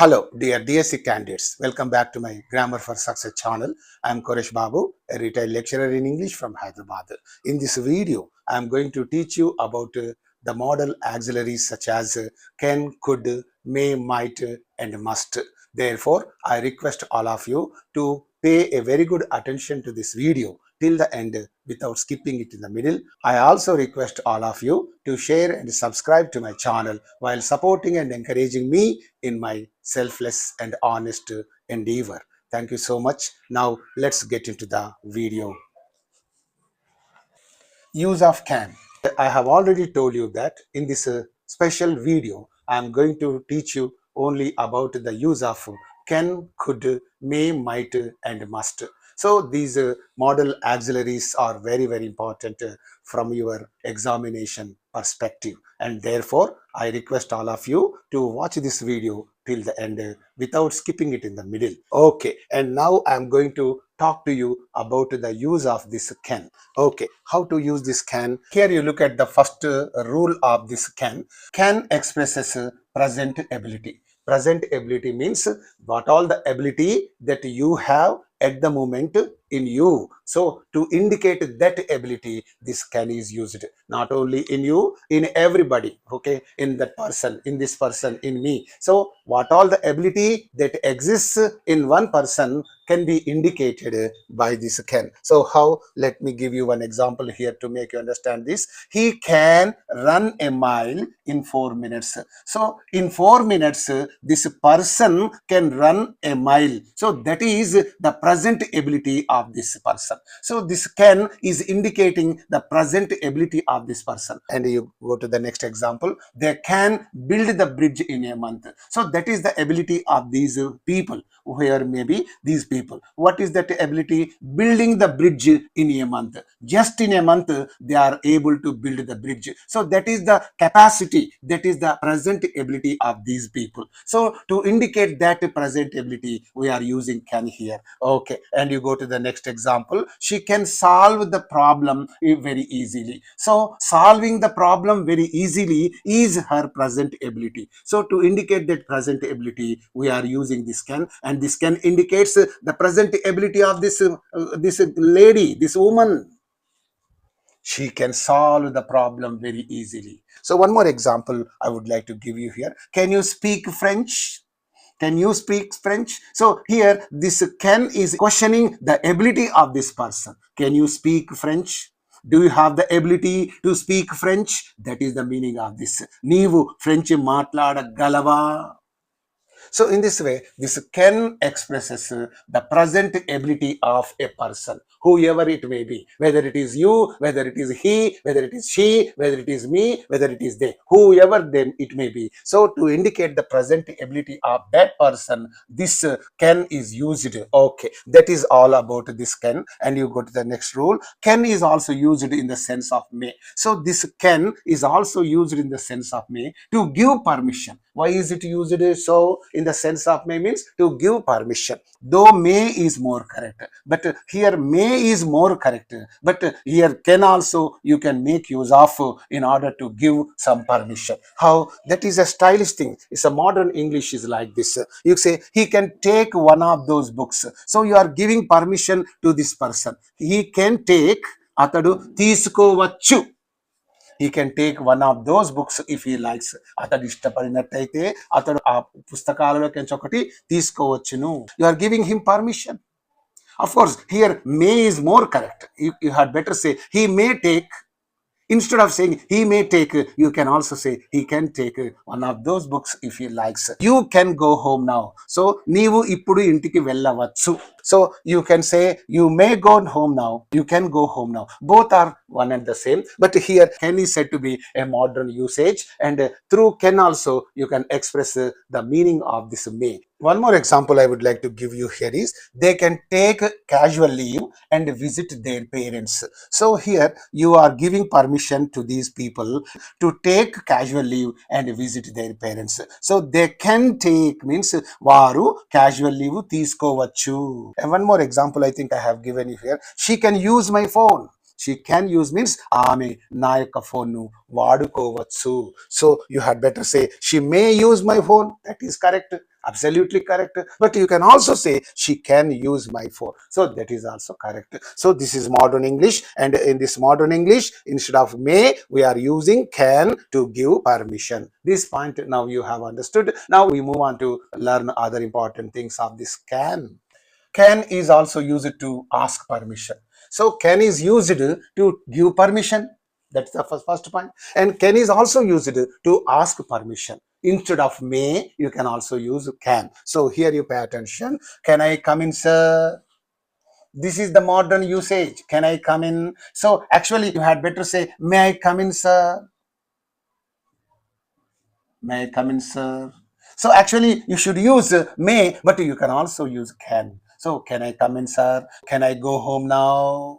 Hello, dear DSC candidates. Welcome back to my Grammar for Success channel. I am Koresh Babu, a retired lecturer in English from Hyderabad. In this video, I am going to teach you about the modal auxiliaries such as can, could, may, might, and must. Therefore, I request all of you to pay a very good attention to this video till the end without skipping it in the middle. I also request all of you to share and subscribe to my channel while supporting and encouraging me in my selfless and honest endeavor. Thank you so much. Now let's get into the video. Use of can. I have already told you that in this special video, I am going to teach you only about the use of can, could, may, might, and must. So these modal auxiliaries are very, very important from your examination perspective. And therefore, I request all of you to watch this video till the end without skipping it in the middle. Okay, and now I am going to talk to you about the use of this can. Okay, how to use this can? Here you look at the first rule of this can. Can expresses present ability. Present ability means what all the ability that you have at the moment in you. So to indicate that ability, this can is used not only in you, in everybody. Okay, in that person, in this person, in me. So what all the ability that exists in one person can be indicated by this can. So how? Let me give you one example here to make you understand this. He can run a mile in 4 minutes. So in 4 minutes, this person can run a mile. So that is the present ability of this person. So this can is indicating the present ability of this person. And you go to the next example. They can build the bridge in a month. So that is the ability of these people. Where maybe these people. What is that ability? Building the bridge in a month. Just in a month, they are able to build the bridge. So that is the capacity, that is the present ability of these people. So to indicate that present ability, we are using can here. Okay, and you go to the next example. She can solve the problem very easily. So solving the problem very easily is her present ability. So to indicate that present ability, we are using this can, and this can indicates the present ability of this lady, this woman. She can solve the problem very easily. So one more example I would like to give you here. Can you speak French? Can you speak French? So here this can is questioning the ability of this person. Can you speak French? Do you have the ability to speak French? That is the meaning of this. Neevu French maatladagalawa? So in this way, this can expresses the present ability of a person, whoever it may be, whether it is you, whether it is he, whether it is she, whether it is me, whether it is they, whoever then it may be. So to indicate the present ability of that person, this can is used. Okay, that is all about this can. And you go to the next rule. Can is also used in the sense of may. So this can is also used in the sense of may to give permission. Why is it used so in the sense of may? Means to give permission. Though may is more correct, but here may is more correct, but here can also you can make use of in order to give some permission. How? That is a stylish thing. It's a modern English is like this. You say he can take one of those books. So you are giving permission to this person. He can take, atadu తీసుకోవచ్చు. He can take one of those books if he likes. అతడు ఇష్టపడినట్టయితే అతడు ఆ పుస్తకాలలోకి ఒకటి తీసుకోవచ్చును. You are giving him permission. Of course, here may is more correct. You had better say he may take. Instead of saying he may take, you can also say he can take one of those books if he likes. You can go home now. So నీవు ఇప్పుడు ఇంటికి వెళ్ళవచ్చు. So you can say you may go home now. You can go home now. Both are one and the same. But here can is said to be a modern usage, and through can also you can express the meaning of this may. One more example I would like to give you here is they can take casual leave and visit their parents. So here you are giving permission to these people to take casual leave and visit their parents. So they can take means varu casual leave తీసుకోవచ్చు. And one more example I think I have given you here. She can use my phone. She can use means ఆమె నా యొక్క phone వాడుకోవచ్చు. So you had better say she may use my phone. That is correct. Absolutely correct. But you can also say she can use my phone. So that is also correct. So this is modern English. And in this modern English, instead of may, we are using can to give permission. This point now you have understood. Now we move on to learn other important things of this can. Can is also used to ask permission. So can is used to give permission. That's the first point. And can is also used to ask permission. Instead of may, you can also use can. So here you pay attention. Can I come in, sir? This is the modern usage. Can I come in? So actually, you had better say, may I come in, sir? May I come in, sir? So actually, you should use may, but you can also use can. So can I come in, sir? Can I go home now?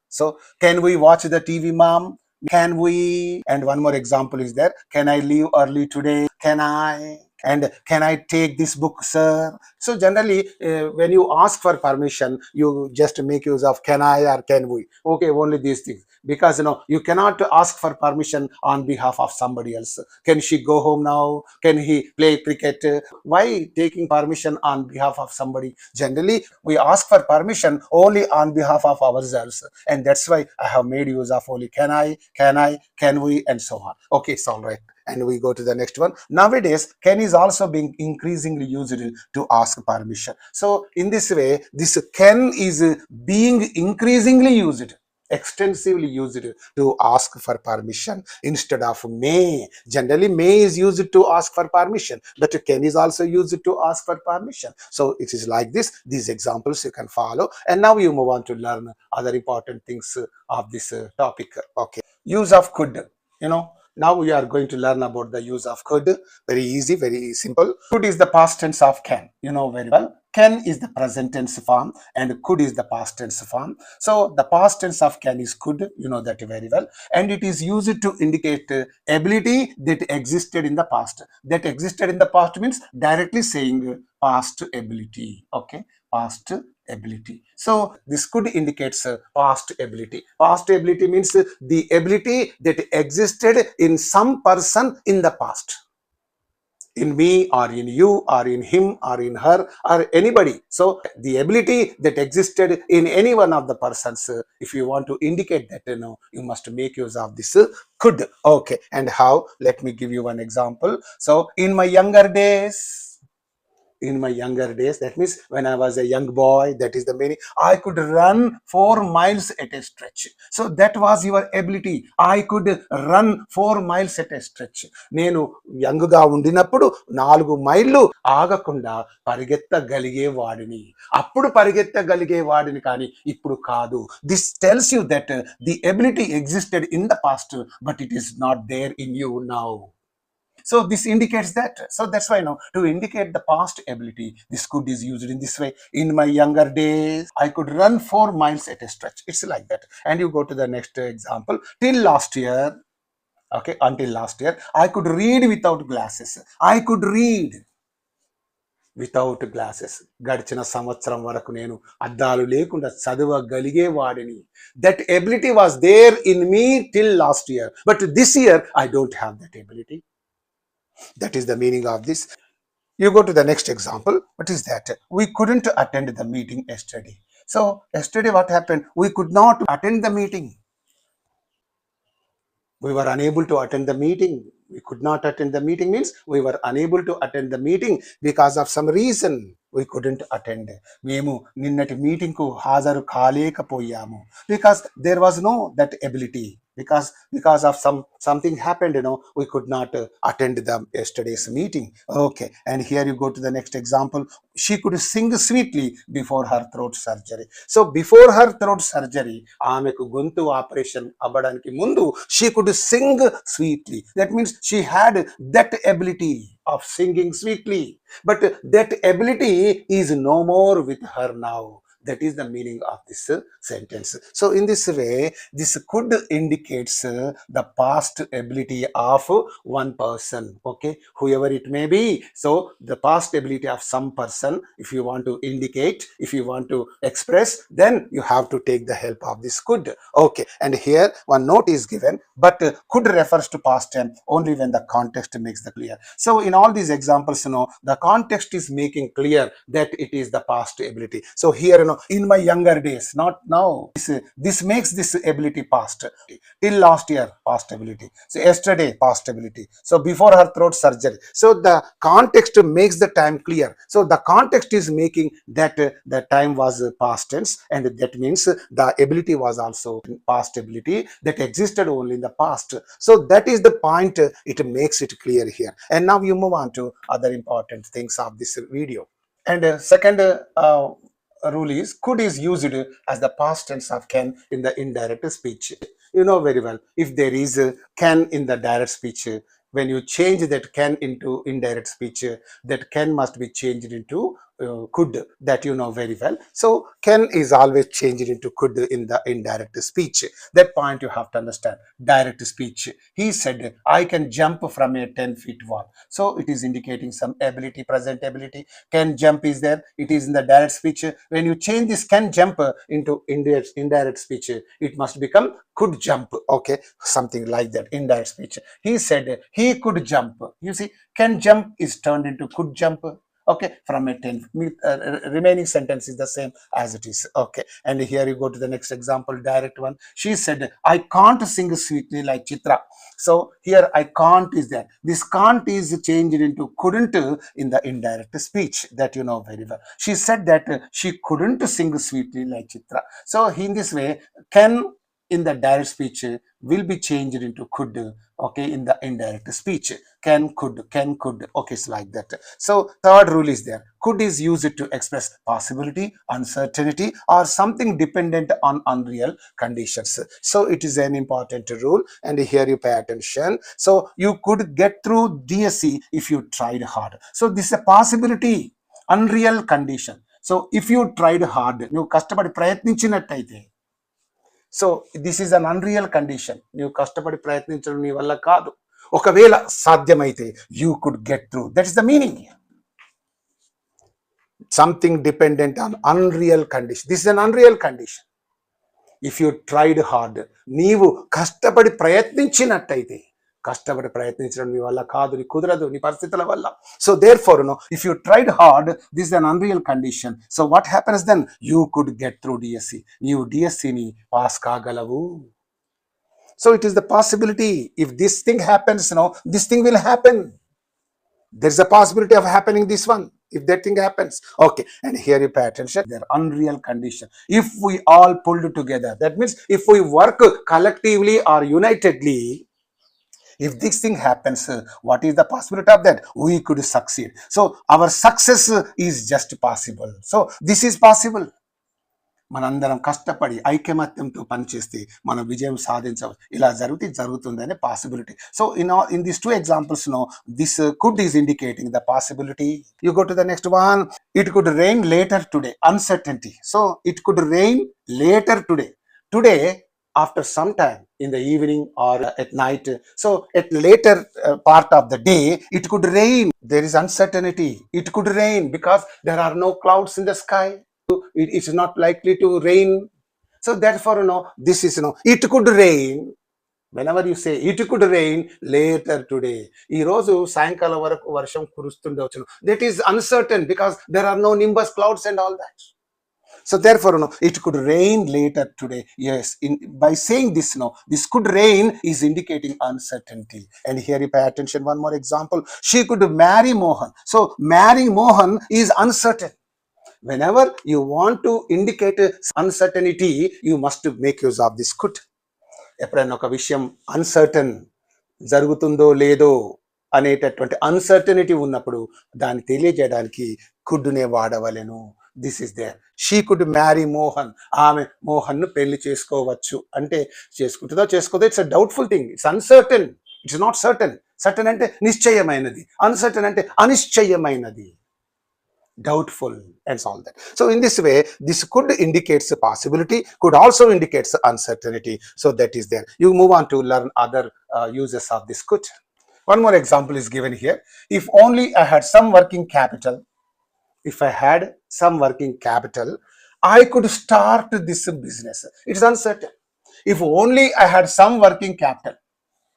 So can we watch the TV, mom? Can we? And one more example is there. Can I leave early today? Can I? And can I take this book, sir? So generally, when you ask for permission, you just make use of can I or can we. Okay, only these things. Because you cannot ask for permission on behalf of somebody else. Can she go home now? Can he play cricket? Why taking permission on behalf of somebody? Generally, we ask for permission only on behalf of ourselves. And that's why I have made use of only can we, and so on. Okay, it's all right. And we go to the next one. Nowadays, can is also being increasingly used to ask permission. So in this way, this can is being increasingly used, extensively used to ask for permission instead of may. Generally, may is used to ask for permission, but can is also used to ask for permission. So it is like this. These examples you can follow. And now you move on to learn other important things of this topic. Okay. Use of could. Now we are going to learn about the use of could. Very easy, very simple. Could is the past tense of can. You know very well. Can is the present tense form and could is the past tense form. So the past tense of can is could. You know that very well. And it is used to indicate ability that existed in the past. That existed in the past means directly saying past ability. Okay. Past ability. So this could indicates past ability. Past ability means the ability that existed in some person in the past, in me or in you or in him or in her or anybody. So the ability that existed in any one of the persons, if you want to indicate that, you must make use of this could. Okay. And how? Let me give you one example. So in my younger days, that means when I was a young boy, that is the meaning, I could run 4 miles at a stretch. So that was your ability. I could run 4 miles at a stretch. నేను యంగ్గా ఉండినప్పుడు 4 మైళ్ళు ఆగకుండా పరిగెత్తగలిగే వాడిని. అప్పుడు పరిగెత్తగలిగే వాడిని, కానీ ఇప్పుడు కాదు. This tells you that the ability existed in the past, but it is not there in you now. So this indicates that. So that's why now to indicate the past ability, this could is used in this way. In my younger days, I could run 4 miles at a stretch. It's like that. And you go to the next example. Till last year, okay, until last year, I could read without glasses. I could read without glasses. గడిచిన సంవత్సరం వరకు నేను అద్దాలు లేకుండా చదవగలిగే వాడిని. That ability was there in me till last year, but this year I don't have that ability. That is the meaning of this. You go to the next example. What is that? We couldn't attend the meeting yesterday. So yesterday what happened? We could not attend the meeting. We were unable to attend the meeting. We could not attend the meeting means we were unable to attend the meeting because of some reason. We couldn't attend. మేము నిన్నటి meeting కు హాజరు కాలేకపోయాము. Because there was no that ability. Because of something happened, we could not attend the yesterday's meeting. Okay. And here you go to the next example. She could sing sweetly before her throat surgery. So before her throat surgery, ఆమెకు గొంతు operation అవ్వడానికి ముందు she could sing sweetly. That means she had that ability of singing sweetly. But that ability is no more with her now. That is the meaning of this sentence. So in this way, this could indicates the past ability of one person, okay, whoever it may be. So the past ability of some person, if you want to indicate, if you want to express, then you have to take the help of this could. Okay, and here one note is given, but could refers to past tense only when the context makes the clear. So in all these examples, the context is making clear that it is the past ability. So here, in my younger days, not now, this makes this ability past. Till last year, past ability. So yesterday, past ability. So before her throat surgery. So the context makes the time clear. So the context is making that the time was past tense, and that means the ability was also past ability that existed only in the past. So that is the point. It makes it clear here. And now you move on to other important things of this video. And second rule is could is used as the past tense of can in the indirect speech. You know very well, if there is a can in the direct speech, when you change that can into indirect speech, that can must be changed into could, that you know very well. So can is always changed into could in the indirect speech. That point you have to understand. Direct speech, he said I can jump from a 10 feet wall. So it is indicating some ability, present ability. Can jump is there, it is in the direct speech. When you change this can jump into indirect speech, it must become could jump. Okay, something like that, indirect speech. He said he could jump. You see, can jump is turned into could jump. Okay, from a 10, remaining sentence is the same as it is. Okay, and here you go to the next example, direct one. She said I can't sing sweetly like Chitra. So here I can't is there. This can't is changed into couldn't in the indirect speech, that you know very well. She said that she couldn't sing sweetly like Chitra. So in this way, can in the direct speech will be changed into could, okay, in the indirect speech. Can could, okay, it's like that. So third rule is there. Could is used to express possibility, uncertainty, or something dependent on unreal conditions. So it is an important rule, and here you pay attention. So you could get through DSC if you tried hard. So this is a possibility, unreal condition. So if you tried hard, you కష్టపడి ప్రయత్నించినట్టయితే, so this is an unreal condition. నువ్వు కష్టపడి ప్రయత్నించడం నీ వల్ల కాదు, ఒకవేళ సాధ్యమైతే you could get through. That is the meaning. Something dependent on unreal condition. This is an unreal condition. If you tried hard, నీవు కష్టపడి ప్రయత్నించినట్టయితే, కష్టపడి ప్రయత్నించడం నీ వల్ల కాదు, నీ కుదరదు, నీ పరిస్థితుల వల్ల. So therefore if you tried hard, this is an unreal condition. So what happens then, you could get through DSC. నీవు డిఎస్సిని పాస్ కాగలవు. So it is the possibility. If this thing happens, this thing will happen. There is a possibility of happening this one if that thing happens. Okay, and here you pay attention. They're unreal condition. If we all pulled together, that means if we work collectively or unitedly, if this thing happens, what is the possibility of that? We could succeed. So our success is just possible. So this is possible. మనందరం కష్టపడి ఐకమత్యంతో పనిచేస్తే మనం విజయం సాధించవచ్చు. ఇలా జరుగుతుందనే possibility. So in these two examples this could is indicating the possibility. You go to the next one. It could rain later today, uncertainty. So it could rain later today. Today after some time in the evening or at night. So at later part of the day, it could rain. There is uncertainty. It could rain because there are no clouds in the sky. It is not likely to rain. So therefore, this is, it could rain. Whenever you say it could rain later today, ee roju sayankala varaku varsham kurustundavachunu, that is uncertain because there are no nimbus clouds and all that. So therefore, it could rain later today. Yes, by saying this, this could rain is indicating uncertainty. And here you pay attention, one more example. She could marry Mohan. So marrying Mohan is uncertain. Whenever you want to indicate uncertainty, you must make use of this could. ఎప్పుడైనా ఒక విషయం uncertain, జరుగుతుందో లేదో అనేటటువంటి uncertainty ఉన్నప్పుడు దాన్ని తెలియజేయడానికి కుడ్నే వాడవలెను. This is there. She could marry Mohan. ఆమె మోహన్ను పెళ్లి చేసుకోవచ్చు. అంటే చేసుకుంటుందో చేసుకోదో, it's a doubtful thing. It's uncertain, it's not certain. Certain అంటే నిశ్చయమైనది, అన్సర్టన్ అంటే అనిశ్చయమైనది. doubtful, and all that. So in this way, this could indicates a possibility, could also indicates uncertainty. So that is there. You move on to learn other uses of this could. One more example is given here. If only I had some working capital, if I had some working capital, I could start this business. It's uncertain. If only I had some working capital,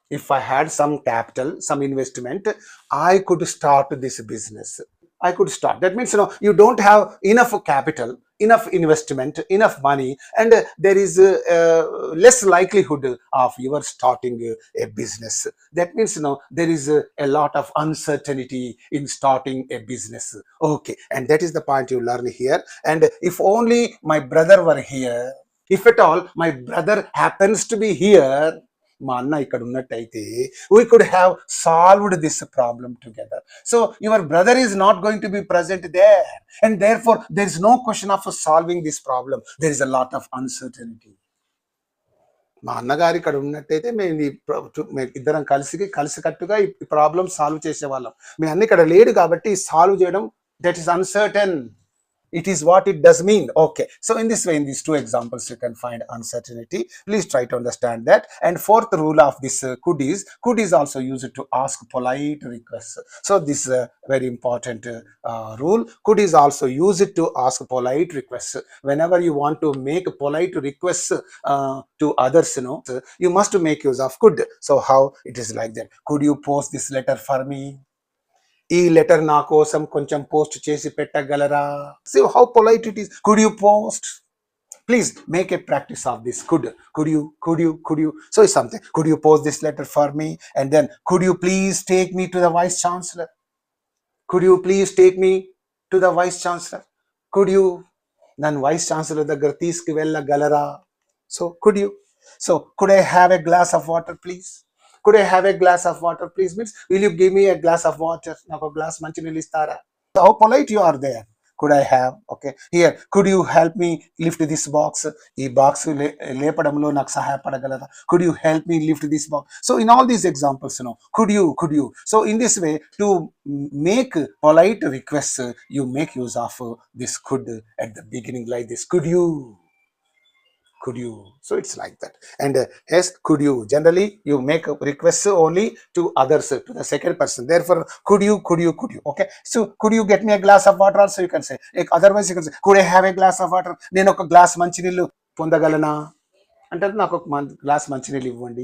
if I had some capital, some investment, I could start this business. I could start. That means, you don't have enough capital, enough investment, enough money, and there is less likelihood of your starting a business. That means, there is a lot of uncertainty in starting a business. Okay, and that is the point you learn here. And if only my brother were here, if at all my brother happens to be here, మా అన్న ఇక్కడ ఉన్నట్టయితే we could have solved this problem together. So your brother is not going to be present there, and therefore there is no question of solving this problem. There is a lot of uncertainty. మా అన్నగారు ఇక్కడ ఉన్నట్టయితే మేము ఇద్దరం కలిసికట్టుగా ఈ problem solve చేసేవాళ్ళం. మీ అన్న ఇక్కడ లేడు కాబట్టి సాల్వ్ చేయడం that is uncertain. It is what it does mean. Okay, so in this way, in these two examples, you can find uncertainty. Please try to understand that. And fourth rule of this could is also used to ask polite requests. So this is a very important rule. Could is also used to ask polite requests. Whenever you want to make polite requests to others, you must make use of could. So how it is like that? Could you post this letter for me? ఈ letter నా కోసం కొంచెం post చేసి పెట్టగలరా? See how polite it is. Could you post? Please make a practice of this. Could you? So it's something. Could you post this letter for me? And then, could you please take me to the vice chancellor? Could you please take me to the vice chancellor? Could you? Nan vice chancellor దగ్గర తీసుకువెళ్ళగలరా? So could you? So could I have a glass of water, please? Could I have a glass of water, please? Means, will you give me a glass of water? Naku glass manchinilu istara? How polite you are there. Could I have? Okay. Here, could you help me lift this box? Ee box lepadamlo నాకు సహాయపడగలరా? Could you help me lift this box? So in all these examples, could you? So in this way, to make polite requests, you make use of this could at the beginning, like this. Could you? So it's like that. And yes, could you, generally you make requests only to others, to the second person. Therefore, could you? Okay, so could you get me a glass of water also, you can say. Otherwise you can say, could I have a glass of water? నేను ఒక glass మంచినీళ్ళు పొందగలనా అంటే నాకు ఒక glass మంచినీళ్ళు ఇవ్వండి.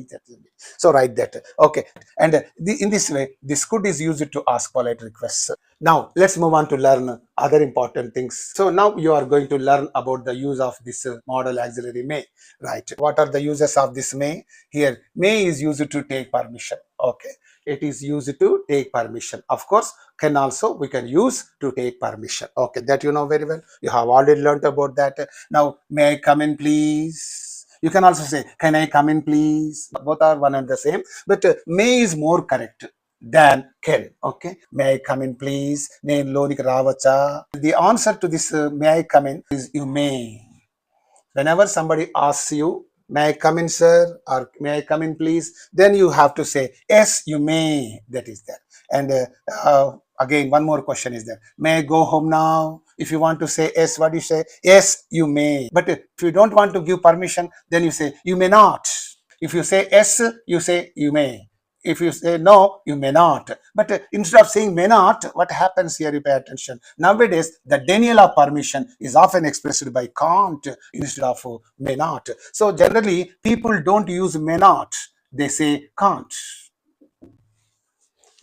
So right that. Okay, and in this way, this could is used to ask polite requests. Now let's move on to learn other important things. So now you are going to learn about the use of this modal auxiliary may. Right, what are the uses of this may? Here, may is used to take permission. Okay, it is used to take permission. Of course, can also we can use to take permission. Okay, that you know very well. You have already learned about that. Now, may I come in please? You can also say, can I come in please? Both are one and the same, but may is more correct than can. Okay, may I come in please? నేను లోనికి రావచ్చా? The answer to this may I come in is you may. Whenever somebody asks you, may I come in sir, or may I come in please, then you have to say yes you may. That is there. And again, one more question is there. May I go home now? If you want to say yes, what do you say? Yes you may. But if you don't want to give permission, then you say you may not. If you say yes, you say you may. If you say no, you may not. But instead of saying may not, what happens here? You pay attention. Nowadays, the denial of permission is often expressed by can't instead of may not. So generally, people don't use may not. They say can't.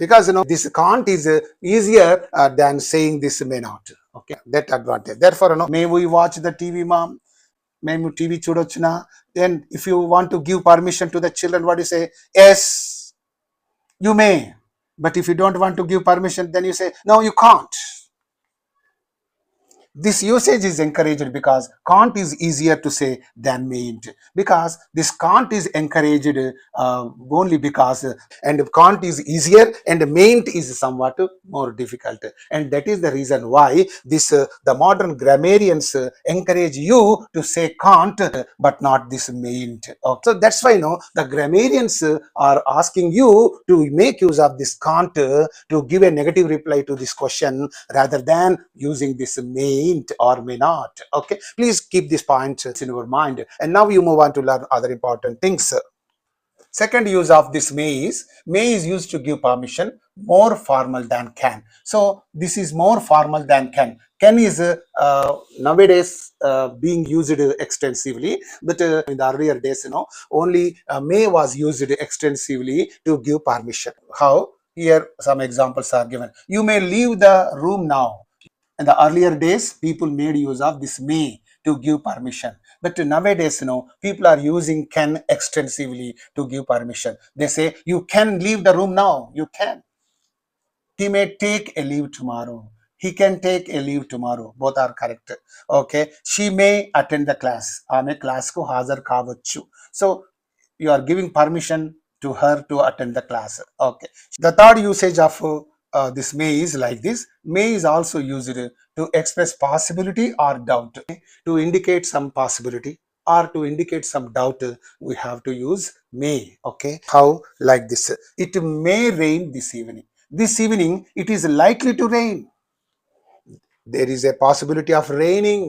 Because this can't is easier than saying this may not. Okay, that advantage. Therefore, may we watch the TV, mom? మేము TV చూడొచ్చునా? Then if you want to give permission to the children, what do you say? Yes you may. But if you don't want to give permission, then you say no you can't. This usage is encouraged because can't is easier to say than mayn't, because this can't is encouraged only because and can't is easier and mayn't is somewhat more difficult, and that is the reason why this the modern grammarians encourage you to say can't but not this mayn't. Okay. So that's why the grammarians are asking you to make use of this can't to give a negative reply to this question rather than using this mayn't or may not. Okay, please keep this point in your mind, and now you move on to learn other important things. Second use of this may is used to give permission more formal than can. So this is more formal than can is nowadays being used extensively, but in the earlier days only may was used extensively to give permission. How? Here some examples are given. You may leave the room now. In the earlier days, people made use of this may to give permission. But nowadays, people are using can extensively to give permission. They say, you can leave the room now. You can. He may take a leave tomorrow. He can take a leave tomorrow. Both are correct. Okay. She may attend the class. Aame class ko hazar kavachu. So you are giving permission to her to attend the class. Okay. The third usage of this may is like this. May is also used to express possibility or doubt. To indicate some possibility or to indicate some doubt, we have to use may. Okay. How? Like this. It may rain this evening. This evening, it is likely to rain. There is a possibility of raining.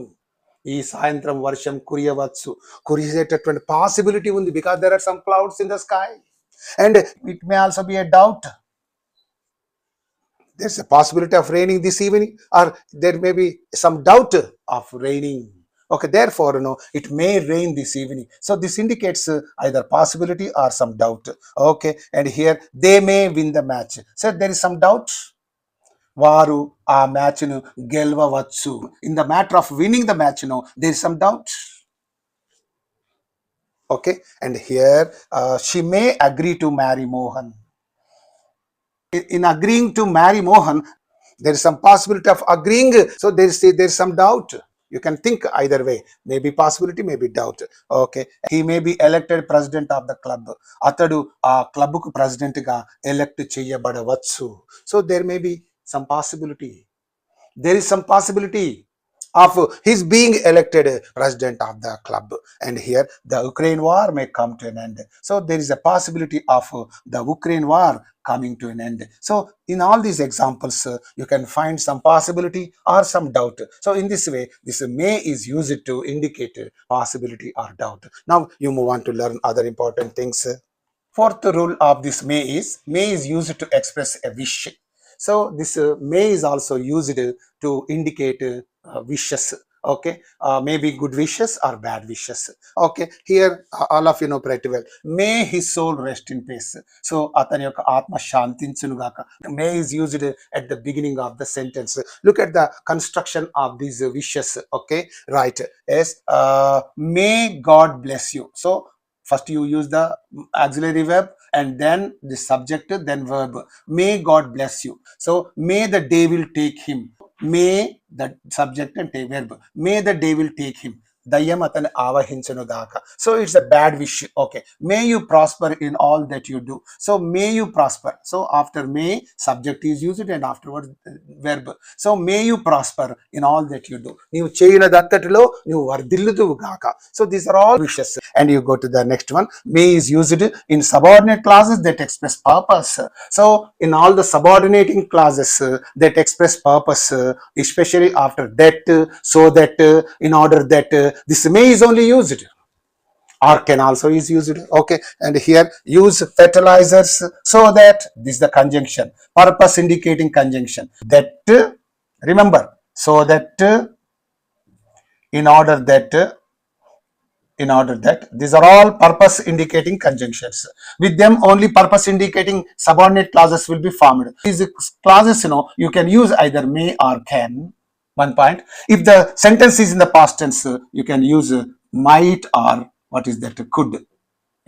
ఈ సాయంత్రం వర్షం కురియవచ్చు, కురిసేటటువంటి possibility ఉంది because there are some clouds in the sky, and it may also be a doubt. There's a possibility of raining this evening, or there may be some doubt of raining. Okay, therefore it may rain this evening. So this indicates either possibility or some doubt. Okay, and here they may win the match. So there is some doubt. వారు ఆ match ను గెలవవచ్చు. In the matter of winning the match there is some doubt. Okay, and here she may agree to marry Mohan. In agreeing to marry Mohan, there is some possibility of agreeing. So there is some doubt. You can think either way. Maybe possibility, maybe doubt. Okay, he may be elected president of the club. అతడు ఆ club కు president గా elect చేయబడవచ్చు. So there may be some possibility. There is some possibility of his being elected president of the club, and here the Ukraine war may come to an end. So there is a possibility of the Ukraine war coming to an end. So in all these examples you can find some possibility or some doubt. So in this way, this may is used to indicate possibility or doubt. Now you move on to learn other important things. Fourth rule of this may is used to express a wish. So this may is also used to indicate wishes. Okay, maybe good wishes or bad wishes. Okay, here all of you know pretty well. May his soul rest in peace. So atani yoka atma shantinchunu gaaka. May is used at the beginning of the sentence. Look at the construction of these wishes. Okay, right. Yes, may God bless you. So first you use the auxiliary verb and then the subject, then verb. May God bless you. So may the day will take him. May the subject and verb. May the day will take him. దయ్యం అతను ఆవహించను గాక. So it's a bad wish. Okay, may you prosper in all that you do. So may you prosper. So after may, subject is used and afterwards verb. So may you prosper in all that you do. నీవు చేయనదంతటిలో నీవు వర్ధిల్లుదువు గాక. So these are all wishes. And you go to the next one. May is used in subordinate clauses that express purpose. So in all the subordinating clauses that express purpose, especially after that, so that, in order that, this may is only used, or can also is used. Okay, and here use fertilizers so that, this is the conjunction, purpose indicating conjunction, that, remember, so that, in order that, these are all purpose indicating conjunctions. With them only purpose indicating subordinate clauses will be formed. These clauses you can use either may or can. One point, if the sentence is in the past tense, you can use might or what is that, could,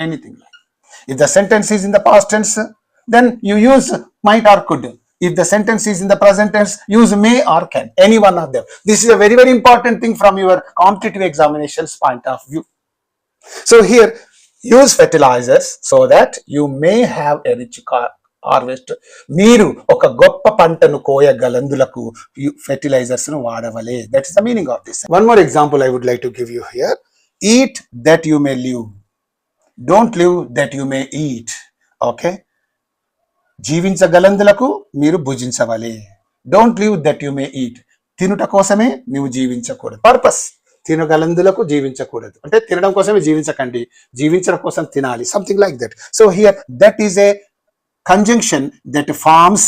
anything like. If the sentence is in the past tense, then you use might or could. If the sentence is in the present tense, use may or can, any one of them. This is a very, very important thing from your competitive examinations point of view. So here, use fertilizers so that you may have a rich harvest. మీరు ఒక గొప్ప పంటను కోయగలందులకు fertilizers ను వాడవలే. That is the meaning of this. One more example I would like to give you here. Eat that you may live. Don't live that you may eat. Okay? జీవించగలందులకు మీరు భుజించవలే. Don't live that you may eat. తినుట కోసమే నువ్వు జీవించకూడదు. Purpose, తినగలందులకు జీవించకూడదు అంటే తినడం కోసమే జీవించకండి, జీవించడం కోసం తినాలి, something like that. So here that is a conjunction that forms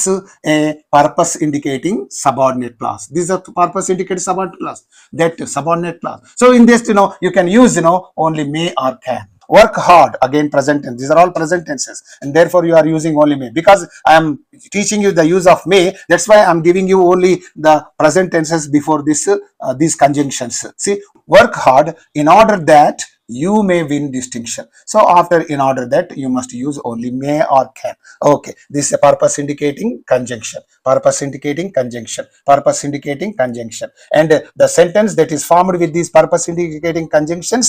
a purpose indicating subordinate clause. This is a purpose indicating subordinate clause, that subordinate clause. So in this, you can use only may or can. Work hard, again present tense. These are all present tenses, and therefore you are using only may. Because I am teaching you the use of may, that's why I am giving you only the present tenses before this these conjunctions. See, work hard in order that you may win distinction. So after in order that, you must use only may or can. Okay, this is a purpose indicating conjunction, purpose indicating conjunction, purpose indicating conjunction. And the sentence that is formed with these purpose indicating conjunctions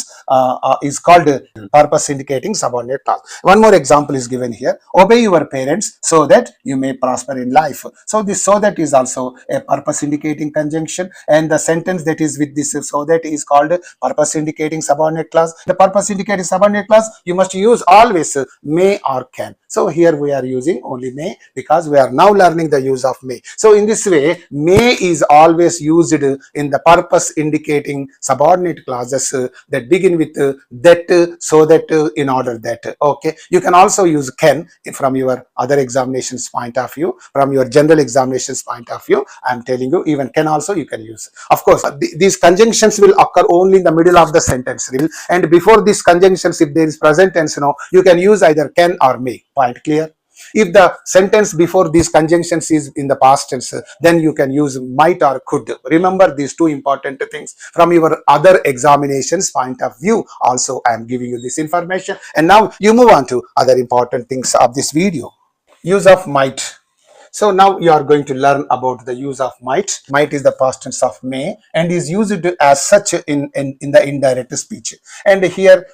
is called purpose indicating subordinate clause. One more example is given here. Obey your parents so that you may prosper in life. So this so that is also a purpose indicating conjunction, and the sentence that is with this so that is called purpose indicating subordinate clause. The purpose indicating subordinate clause, you must use always may or can. So here we are using only may because we are now learning the use of may. So in this way, may is always used in the purpose indicating subordinate clauses that begin with that, so that, in order that. Okay, you can also use can from your other examinations point of view, from your general examinations point of view. I am telling you, even can also you can use. Of course, these conjunctions will occur only in the middle of the sentence, and before these conjunctions, if there is present tense, you can use either can or may. Point clear? If the sentence before these conjunctions is in the past tense, then you can use might or could. Remember these two important things from your other examinations point of view. Also, I am giving you this information, and now you move on to other important things of this video. Use of might. So now you are going to learn about the use of might. Might is the past tense of may and is used as such in the indirect speech. And here,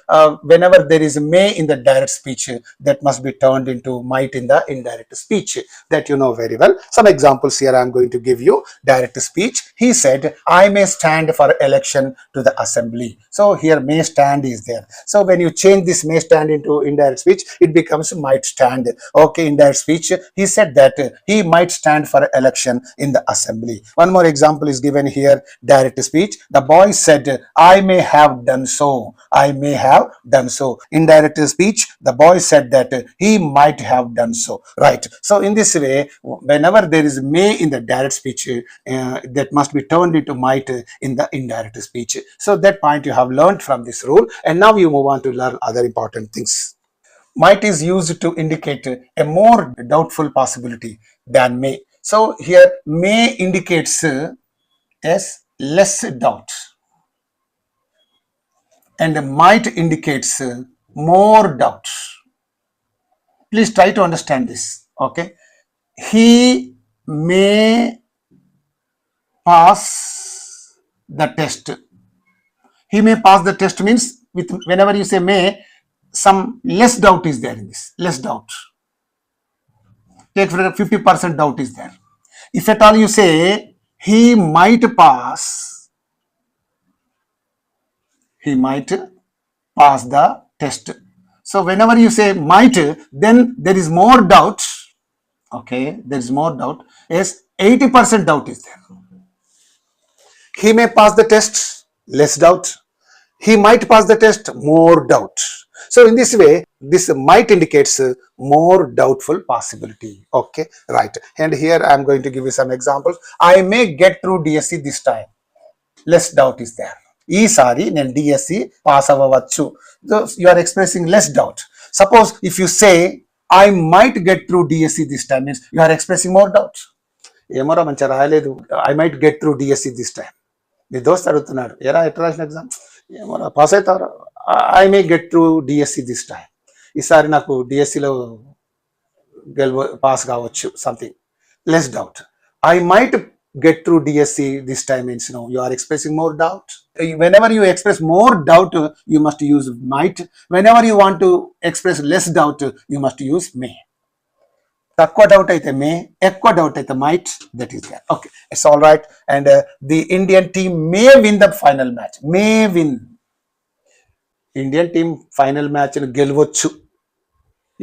whenever there is may in the direct speech, that must be turned into might in the indirect speech. That you know very well. Some examples here I am going to give you. Direct speech. He said, I may stand for election to the assembly. So here may stand is there. So when you change this may stand into indirect speech, it becomes might stand. Okay, indirect speech. He said that he might stand for election in the assembly. One more example is given here. Direct speech. The boy said, I may have done so. I may have done so. Indirect speech. The boy said that he might have done so. Right. So in this way, whenever there is may in the direct speech, that must be turned into might in the indirect speech. So that point you have learned from this rule, and now you move on to learn other important things. Might is used to indicate a more doubtful possibility than may. So here may indicates as less doubt, and might indicates more doubt. Please try to understand this. Okay, he may pass the test. He may pass the test means with whenever you say may, some less doubt is there in this. Less doubt. Take 50% doubt is there. If at all you say he might pass, he might pass the test. So whenever you say might, then there is more doubt. Okay, there is more doubt. Yes, 80% doubt is there. He may pass the test, less doubt. He might pass the test, more doubt. So in this way, this might indicates more doubtful possibility. Okay, right. And here I am going to give you some examples. I may get through DSC this time. Less doubt is there. ఈసారి నేను DSC pass అవ్వవచ్చు. You are expressing less doubt. Suppose if you say I might get through DSC this time, means you are expressing more doubt. ఏమోరా మంచిగా రాయలేదు, I might get through DSC this time. మీ దోస్త్ అడుగుతున్నాడు, ఎరా ఎట్లా రాసిన exam, ఏమోరా పాస్ అవుతారా, I may get through DSC this time. ఈసారి నాకు డిఎస్సిలో పాస్ కావచ్చు, something. less doubt. I might get through DSC this time means you are expressing more doubt. Whenever you express more doubt, you must use might. Whenever you want to express less doubt, you must use may. తక్కువ doubt అయితే మే, ఎక్కువ doubt అయితే might, that is that. Okay, it's all right. And the Indian team may win the final match. May win. Indian team final match గెలవచ్చు.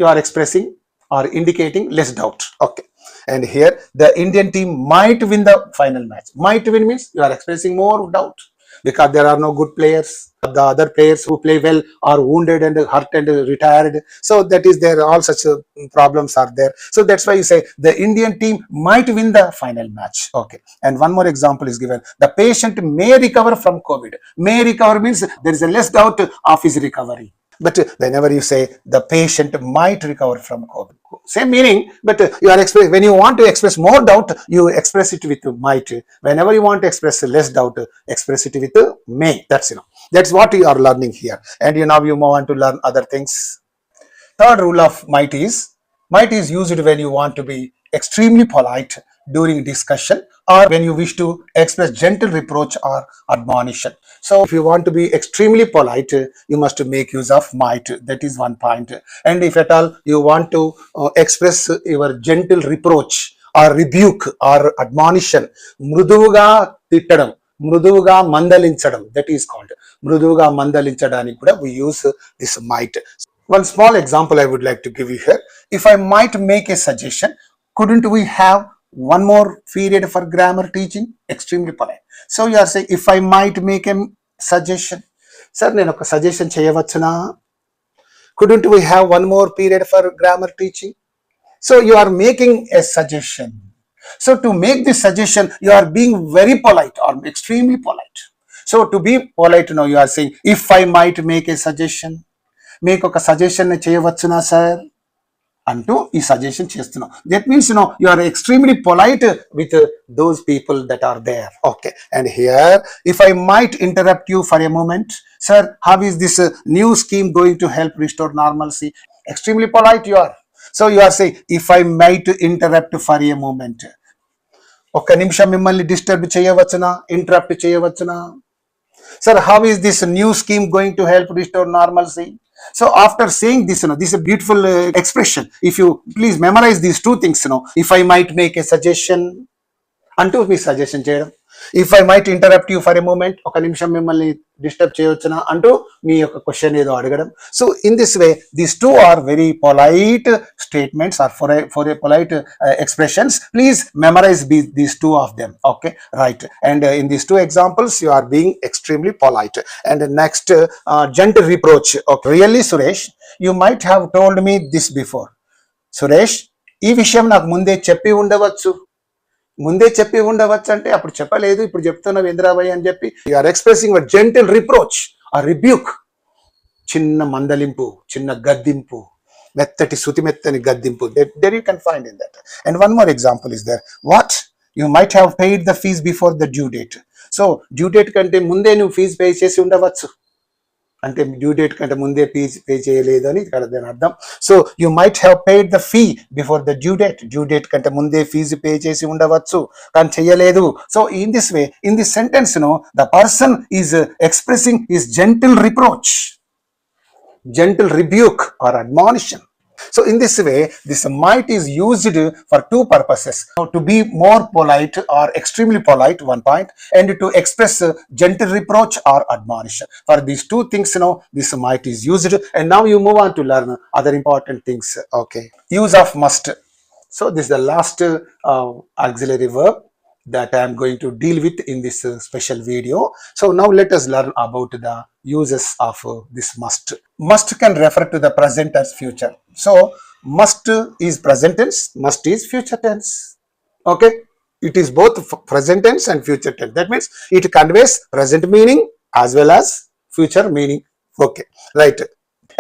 You are expressing or indicating less doubt. Okay, and here the Indian team might win the final match. Might win means you are expressing more doubt because there are no good players. The other players who play well are wounded and hurt and retired. So that is there, all such problems are there. So that's why you say the Indian team might win the final match. Okay, and one more example is given. The patient may recover from COVID. May recover means there is a less doubt of his recovery. But whenever you say the patient might recover from COVID, same meaning, but you are when you want to express more doubt, you express it with might. Whenever you want to express less doubt, express it with may. That's what you are learning here. And now you move on to learn other things. Third rule of might is used when you want to be extremely polite during discussion, or when you wish to express gentle reproach or admonition. So if you want to be extremely polite, you must make use of might. That is one point. And if at all you want to express your gentle reproach or rebuke or admonition, మృదువుగా తిట్టడం, మృదువుగా మందలించడం, that is called మృదువుగా మందలించడానికి కూడా we use this might. One small example I would like to give you here. If I might make a suggestion, couldn't we have one more period for grammar teaching? Extremely polite. So you are saying, if I might make a suggestion, sir, నేను ఒక suggestion చేయవచ్చునా? Couldn't we have one more period for grammar teaching? So you are making a suggestion. So to make this suggestion, you are being very polite or extremely polite. So to be polite now, you are saying, if I might make a suggestion, మీకు ఒక suggestion చేయవచ్చునా sir అంటూ ఈ suggestion చేస్తున్నాం. That means you are extremely polite with those people that are there. Okay, and here if I might interrupt you for a moment, sir how is this new scheme going to help restore normalcy? Extremely polite you are. So you are saying, if I might interrupt for a moment, ఒక్క నిమిషం మిమ్మల్ని disturb చేయవచ్చునా, interrupt చేయవచ్చునా? Sir, how is this new scheme going to help restore normalcy? So after saying this, this is a beautiful expression. If you please memorize these two things, if I might make a suggestion, అంటూ మీ suggestion చేయడం, if I might interrupt you for a moment, ఒక నిమిషం మిమ్మల్ని disturb చేయవచ్చునా అంటూ మీ యొక్క question ఏదో అడగడం. So in this way these two are very polite statements are for a polite expressions. Please memorize these two of them. Okay, right. And in these two examples you are being extremely polite. And next, gentle reproach. Okay, really Suresh, you might have told me this before. Suresh, ఈ విషయం నాకు ముందే చెప్పి ఉండవచ్చు. ముందే చెప్పి ఉండవచ్చు అంటే అప్పుడు చెప్పలేదు, ఇప్పుడు చెప్తున్నావు ఇంద్రాబాయి అని చెప్పి you are expressing a gentle reproach or rebuke. చిన్న మందలింపు, చిన్న గద్దింపు, మెత్తటి శృతి మెత్తని గద్దింపు. There you can find in that. And one more example is there. What? You might have paid the fees before the due date. So due date కంటే ముందే నువ్వు fee pay చేసి ఉండవచ్చు. అంటే డ్యూ డేట్ కంటే ముందే పే చేయలేదు అని ఇక్కడ దాని అర్థం. So you might have paid the fee before the due date. Due date కంటే ముందే ఫీజు పే చేసి ఉండవచ్చు కానీ చేయలేదు. So in this way, in this sentence the person is expressing his gentle reproach, gentle rebuke or admonition. So in this way, this might is used for two purposes: to be more polite or extremely polite, one point, and to express gentle reproach or admonition. For these two things, this might is used. And now you move on to learn other important things. Okay, use of must. So this is the last auxiliary verb that I am going to deal with in this special video. So now let us learn about the uses of this must. Must can refer to the present as future. So must is present tense, must is future tense. Okay, it is both present tense and future tense. That means it conveys present meaning as well as future meaning. Okay, right.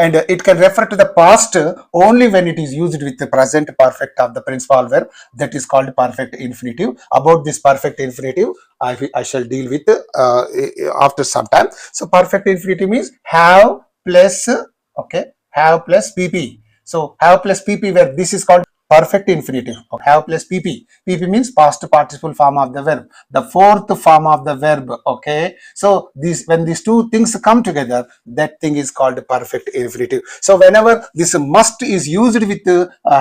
And it can refer to the past only when it is used with the present perfect of the principal verb, that is called perfect infinitive. About this perfect infinitive, I shall deal with after some time. So perfect infinitive means have plus, okay, have plus pp. So have plus pp, where this is called perfect infinitive. Have plus pp. Pp means past participle form of the verb, the fourth form of the verb. Okay, so when these two things come together, that thing is called perfect infinitive. So whenever this must is used with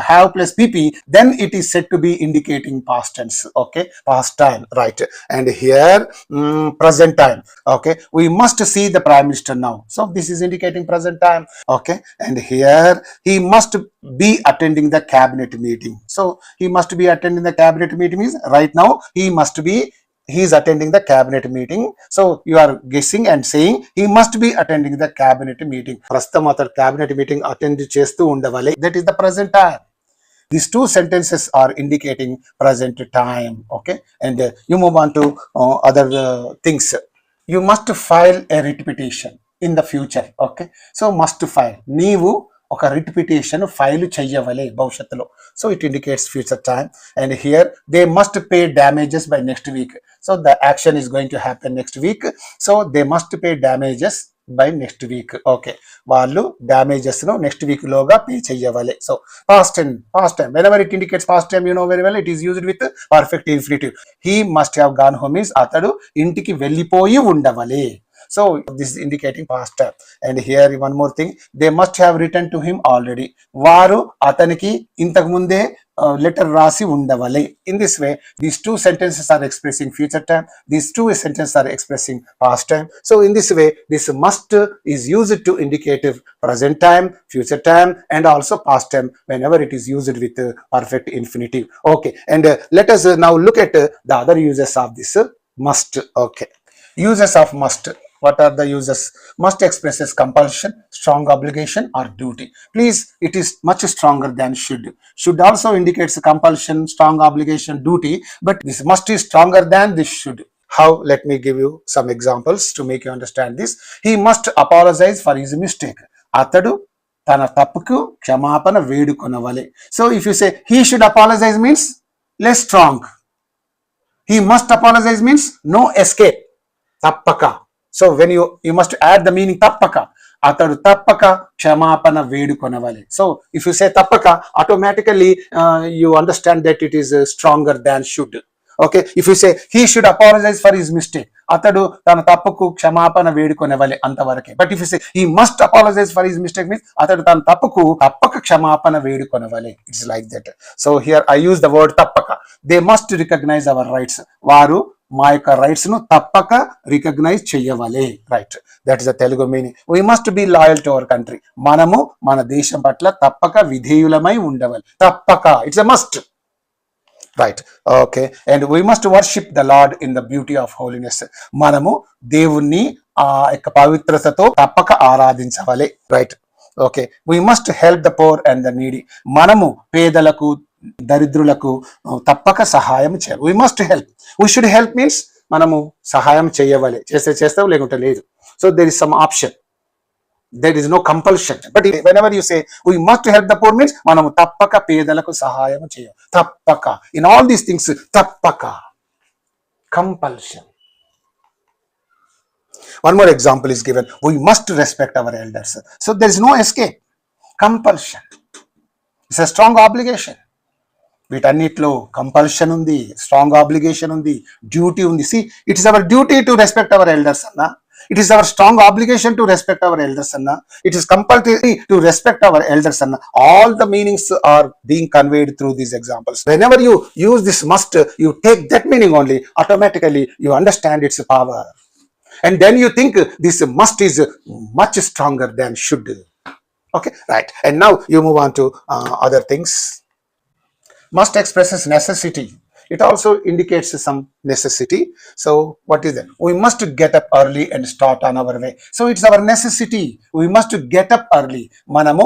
have plus pp, then it is said to be indicating past tense. Okay, past time, right? And here present time. Okay, we must see the prime minister now, so this is indicating present time. Okay, and here he must be attending the cabinet meeting. So he must be attending the cabinet meeting means right now he is attending the cabinet meeting. So you are guessing and saying he must be attending the cabinet meeting. Prastham atar cabinet meeting attend chestu undavale. That is the present time. These two sentences are indicating present time. Okay, and you move on to other things. You must file a writ petition in the future. Okay, so must file. Neevu ఒక writ petition file చెయ్యవలే భవిష్యత్తులో. So it indicates future time. And here they must pay damages by next week. So the action is going to happen next week. So they must pay damages by next week. Okay, వాళ్ళు damages ను next week లోగా pay చెయ్యవలే. So past time whenever it indicates past time, you know very well, it is used with perfect infinitive. He must have gone home means అతడు ఇంటికి వెళ్ళిపోయి ఉండవలే. So this is indicating past time. And here one more thing, they must have written to him already. వారు అతనికి ఇంతకు ముందే letter రాసి ఉండవలే. In this way, these two sentences are expressing future time. These two sentences are expressing past time. So in this way, this must is used to indicate present time, future time, and also past time whenever it is used with perfect infinitive. Okay, and let us now look at the other uses of this must. Okay, uses of must. What are the uses? Must expresses compulsion, strong obligation, or duty. Please, it is much stronger than should. Should also indicates compulsion, strong obligation, duty, but this must is stronger than this should. How? Let me give you some examples to make you understand this. He must apologize for his mistake. అతడు తన తప్పుకు క్షమాపణ వేడుకొనవలే. So if you say he should apologize means less strong. He must apologize means no escape. Tappaka. So when you must add the meaning tappaka. అతడు తప్పక క్షమాపణ వేడుకొనవలే. So if you say tappaka, automatically you understand that it is stronger than should. Okay, if you say he should apologize for his mistake, అతడు తన తప్పుకు క్షమాపణ వేడుకొనవలే, అంతవరకే. But if you say he must apologize for his mistake means అతడు తన తప్పుకు తప్పక క్షమాపణ వేడుకొనవలే. It's like that. So here I use the word tappaka. They must recognize our rights. వారు మా యొక్క రైట్స్ ను తప్పక రికగ్నైజ్ చెయ్యవలే. Right, that is the Telugu meaning. We must be loyal to our country. మనము మన దేశం పట్ల తప్పక విధేయులమై ఉండవాలి. తప్పక, it's a must. Right, okay. And we must worship the lord in the beauty of holiness. మనము దేవుణ్ణి ఆ యొక్క పవిత్రతతో తప్పక ఆరాధించవలే. Right, okay. We must help the poor and the needy. మనము పేదలకు దరిద్రులకు తప్పక సహాయం చేయాలి. We must help. We should help means మనము సహాయం చేయవలే. చేస్తావు లేకుంటే లేదు. So there is some option. there is no compulsion. But whenever you say we must help the poor means manamu tappaka pedalaku sahayam cheyam. Tappaka. In all these things, tappaka. Compulsion. One more example is given. We must respect our elders. So there is no escape. Compulsion. It's a strong obligation. వీటన్నిటిలో compulsion ఉంది, strong obligation ఉంది, duty ఉంది. See, it is our duty to respect our elders అన్న. It is our strong obligation to respect our elders anna. It is compulsory to respect our elders anna. All the meanings are being conveyed through these examples. Whenever you use this must, you take that meaning only, automatically you understand its power. And then you think this must is much stronger than should. Okay, right. And now you move on to other things. Must expresses necessity. It also indicates some necessity. So what is that? We must get up early and start on our way. So it's our necessity. We must get up early. Manamu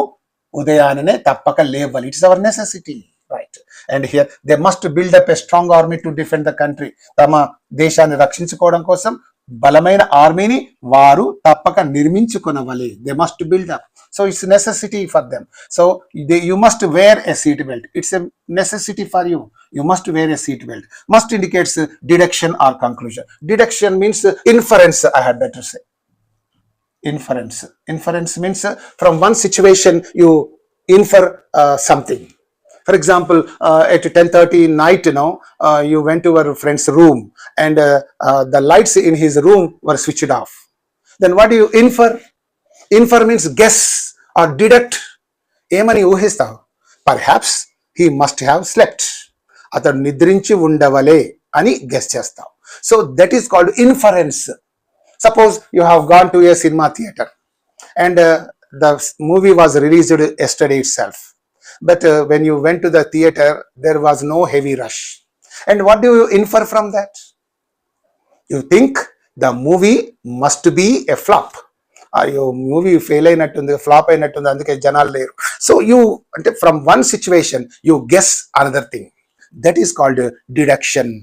udayanane tappaka levali. It's our necessity. Right. And here they must build up a strong army to defend the country. Tama deshanni rakshinchukodam kosam బలమైన ఆర్మీని వారు తప్పక నిర్మించుకొనవలే. They must build up. So it's necessity for them. So you must wear a seat belt. It's a necessity for you. You must wear a seat belt. Must indicates deduction or conclusion. Deduction means inference, I had better say. Inference means from one situation you infer something. For example, at 10:30 night, you went to your friend's room and the lights in his room were switched off. Then what do you infer? Infer means guess or deduct. ఏమని ఊహిస్తావు? Perhaps he must have slept. అతడు నిద్రించి ఉండవలే అని guess చేస్తావు. So that is called inference. Suppose you have gone to a cinema theatre and the movie was released yesterday itself. But when you went to the theater, there was no heavy rush. And what do you infer from that? You think the movie must be a flop. అయ్యో movie fail అయినట్టుంది, flop అయినట్టుంది, అందుకే జనాలు లేరు. So you అంటే from one situation you guess another thing. That is called deduction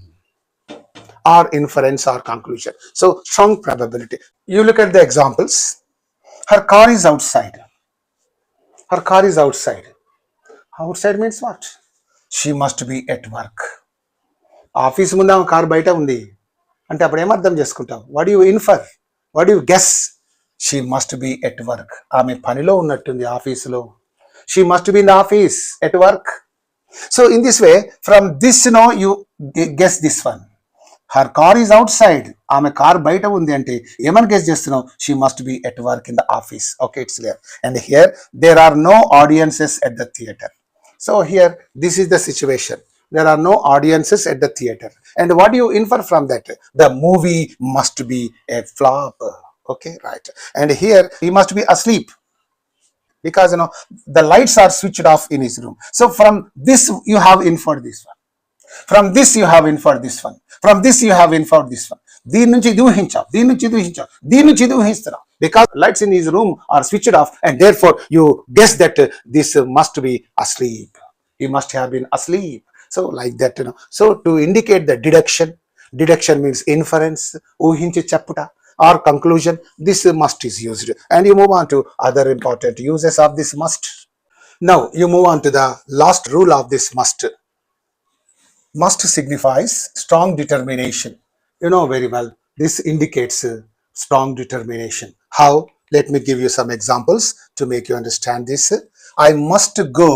or inference or conclusion. So strong probability. You look at the examples. Her car is outside. Her car is outside. Outside means what? She must be at work. Office ముందు ఆమె car బయట ఉంది అంటే అప్పుడు ఏమర్థం చేసుకుంటాం? What you infer? What you guess? She must be at work. ఆమె పనిలో ఉన్నట్టుంది ఆఫీసులో. She must be in the office at work. So in this way from this you guess this one. Her car is out side. ఆమె car బయట ఉంది అంటే ఏమని guess చేస్తున్నావు? She must be at work in the office. Okay, it's clear. And here there are no audiences at the theatre. So here this is the situation. There are no audiences at the theater. And what do you infer from that? The movie must be a flop. Okay, right. And here he must be asleep because the lights are switched off in his room. So from this you have inferred this one. From this you have inferred this one. From this you have inferred this one. దీని నుంచి ఇది ఊహించాం, దీని నుంచి ఇది ఊహించాం, దీని నుంచి ఇది ఊహిస్తున్నాం. Because lights in his room are switched off and therefore you guess that this must be asleep. He must have been asleep. So like that, So to indicate the deduction means inference, ఊహించి చెప్పుట or conclusion. This must is used. And you move on to other important uses of this must. Now you move on to the last rule of this must. Must signifies strong determination. You know very well, this indicates strong determination. How? Let me give you some examples to make you understand this. I must go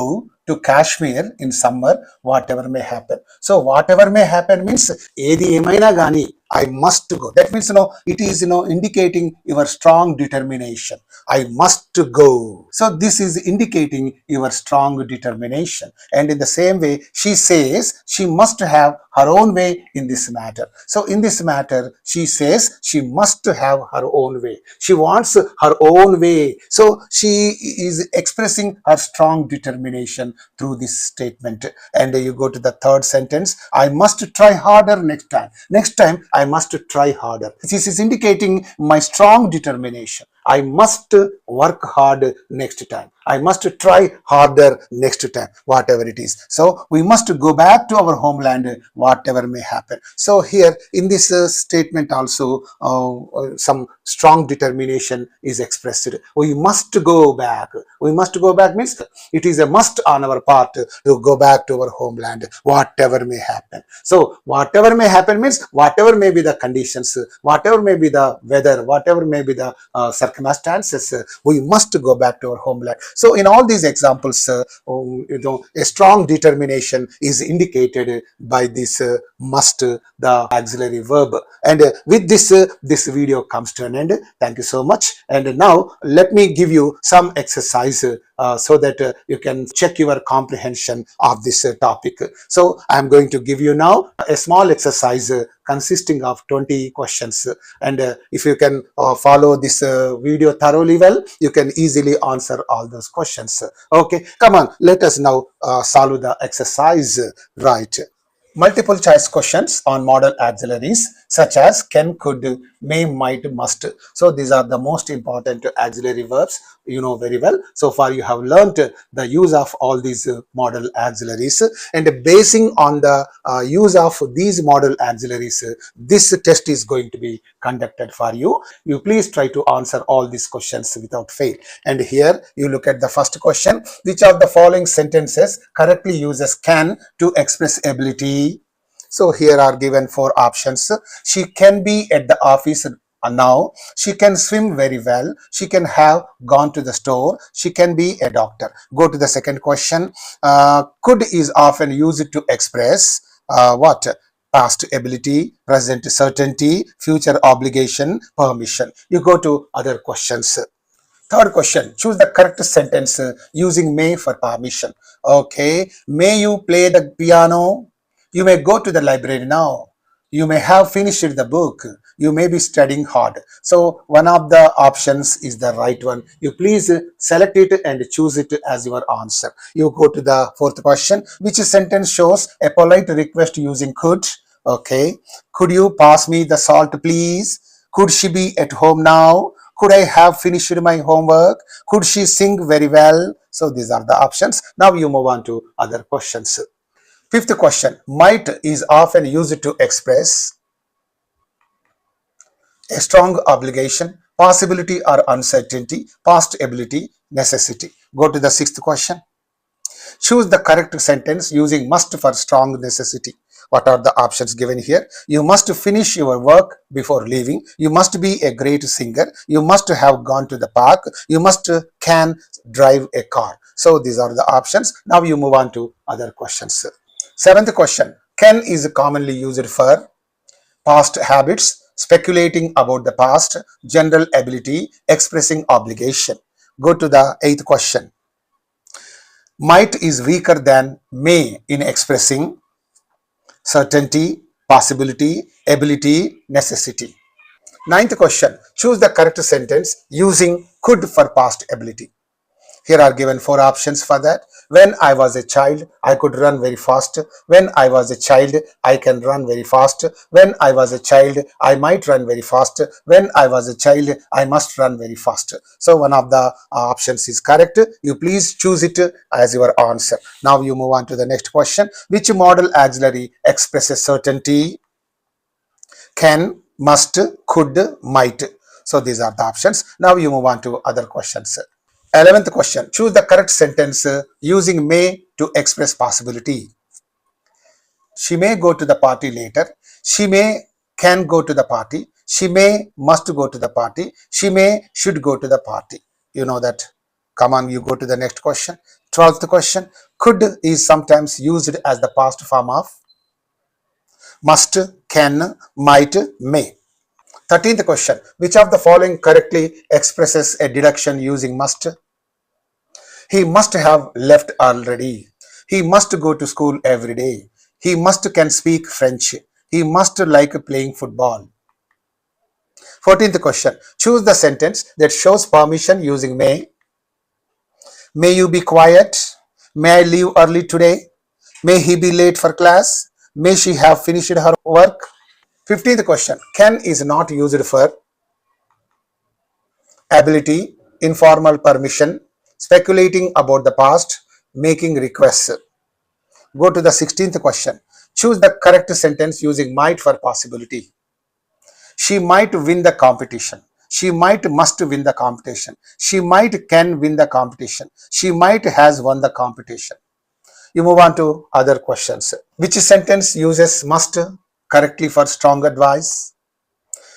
to Kashmir in summer, whatever may happen. So whatever may happen means ఏది ఏమైనా గానీ I must go. That means it is indicating your strong determination. I must go. So this is indicating your strong determination. And in the same way, she says she must have her own way in this matter. So in this matter, she says she must have her own way. She wants her own way. So she is expressing her strong determination through this statement. And you go to the third sentence. I must try harder next time. Next time, I must try harder. This is indicating my strong determination. I must work hard next time. I must try harder next time, whatever it is. So we must go back to our homeland, whatever may happen. So here in this statement also some strong determination is expressed. We must go back. We must go back means it is a must on our part to go back to our homeland, whatever may happen. So whatever may happen means whatever may be the conditions, whatever may be the weather, whatever may be the circumstances, we must go back to our homeland. So in all these examples, a strong determination is indicated by this must, the auxiliary verb. And with this, this video comes to an end. Thank you so much. And now let me give you some exercise so that you can check your comprehension of this topic. So I am going to give you now a small exercise consisting of 20 questions. And if you can follow this video thoroughly well, you can easily answer all those questions. Okay, come on, let us now solve the exercise. Right. Multiple choice questions on modal auxiliaries such as can, could, may, might, must. So these are the most important auxiliary verbs, you know very well. So far you have learnt the use of all these modal auxiliaries, and basing on the use of these modal auxiliaries, this test is going to be conducted for you. You please try to answer all these questions without fail. And here you look at the first question. Which of the following sentences correctly uses can to express ability? So here are given 4 options. She can be at the office And now she can swim very well. She can have gone to the store. She can be a doctor. Go to the second question. Could is often used to express what? Past ability, present certainty, future obligation, permission. You go to other questions. Third question, choose the correct sentence using may for permission. Okay, may you play the piano? You may go to the library now. You may have finished the book. You may be studying hard. So one of the options is the right one. You please select it and choose it as your answer. You go to the fourth question. Which sentence shows a polite request using could? Okay, could you pass me the salt, please? Could she be at home now? Could I have finished my homework? Could she sing very well? So these are the options. Now you move on to other questions. Fifth question. Might is often used to express a strong obligation, possibility or uncertainty, past ability, necessity. Go to the sixth question. Choose the correct sentence using must for strong necessity. What are the options given here? You must finish your work before leaving. You must be a great singer. You must have gone to the park. You must can drive a car. So these are the options. Now you move on to other questions. Seventh question. Can is commonly used for past habits, speculating about the past, general ability, expressing obligation. Go to the eighth question. Might is weaker than may in expressing certainty, possibility, ability, necessity. Ninth question. Choose the correct sentence using could for past ability. Here are given four options for that. When I was a child, I could run very fast. When I was a child, I can run very fast. When I was a child, I might run very fast. When I was a child, I must run very fast. So one of the options is correct. You please choose it as your answer. Now you move on to the next question. Which modal auxiliary expresses certainty? Can, must, could, might. So these are the options. Now you move on to other questions. 11th question. Choose the correct sentence using may to express possibility. She may go to the party later. She may can go to the party. She may must go to the party. She may should go to the party. You know that. Come on, you go to the next question. 12th question. Could is sometimes used as the past form of must, can, might, may. 13th question. Which of the following correctly expresses a deduction using must? He must have left already. He must go to school every day. He must can speak French. He must like playing football. 14th question. Choose the sentence that shows permission using may. May you be quiet? May I leave early today? May he be late for class? May she have finished her work? 15th question. Can is not used for ability, informal permission, speculating about the past, making requests. Go to the 16th question. Choose the correct sentence using might for possibility. She might win the competition. She might must win the competition. She might can win the competition. She might has won the competition. You move on to other questions. Which sentence uses must correctly for strong advice?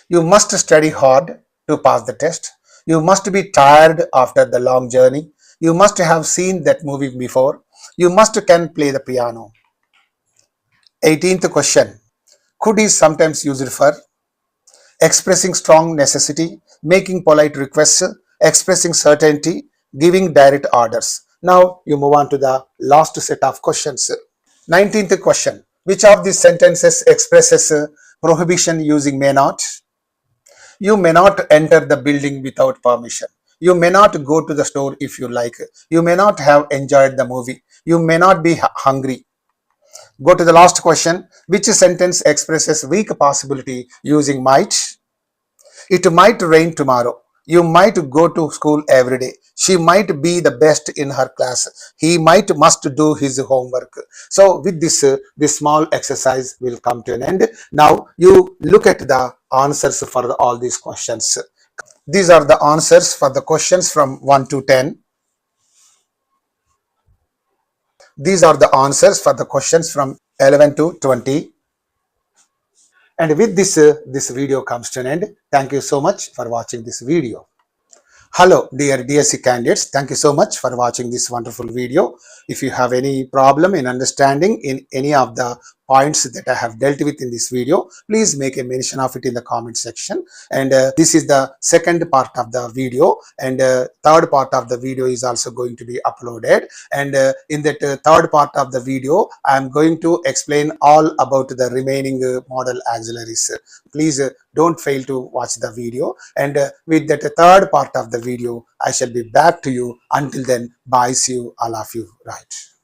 You must study hard to pass the test. You must be tired after the long journey. You must have seen that movie before. You must can play the piano. 18th question. Could is sometimes used for expressing strong necessity, making polite requests, expressing certainty, giving direct orders. Now you move on to the last set of questions. 19th question. Which of these sentences expresses prohibition using may not? You may not enter the building without permission. You may not go to the store if you like. You may not have enjoyed the movie. You may not be hungry. Go to the last question. Which sentence expresses weak possibility using might? It might rain tomorrow. You might go to school every day. She might be the best in her class. He might must do his homework. So with this small exercise will come to an end. Now you look at the answers for all these questions. These are the answers for the questions from 1 to 10. These are the answers for the questions from 11 to 20. And with this, this video comes to an end. Thank you so much for watching this video. Hello, dear DSC candidates. Thank you so much for watching this wonderful video. If you have any problem in understanding in any of the points that I have dealt with in this video, please make a mention of it in the comment section. And this is the second part of the video, and third part of the video is also going to be uploaded. And in that third part of the video, I am going to explain all about the remaining model auxiliaries. Please don't fail to watch the video. And with that third part of the video, I shall be back to you. Until then, bye, see you, all of you, right?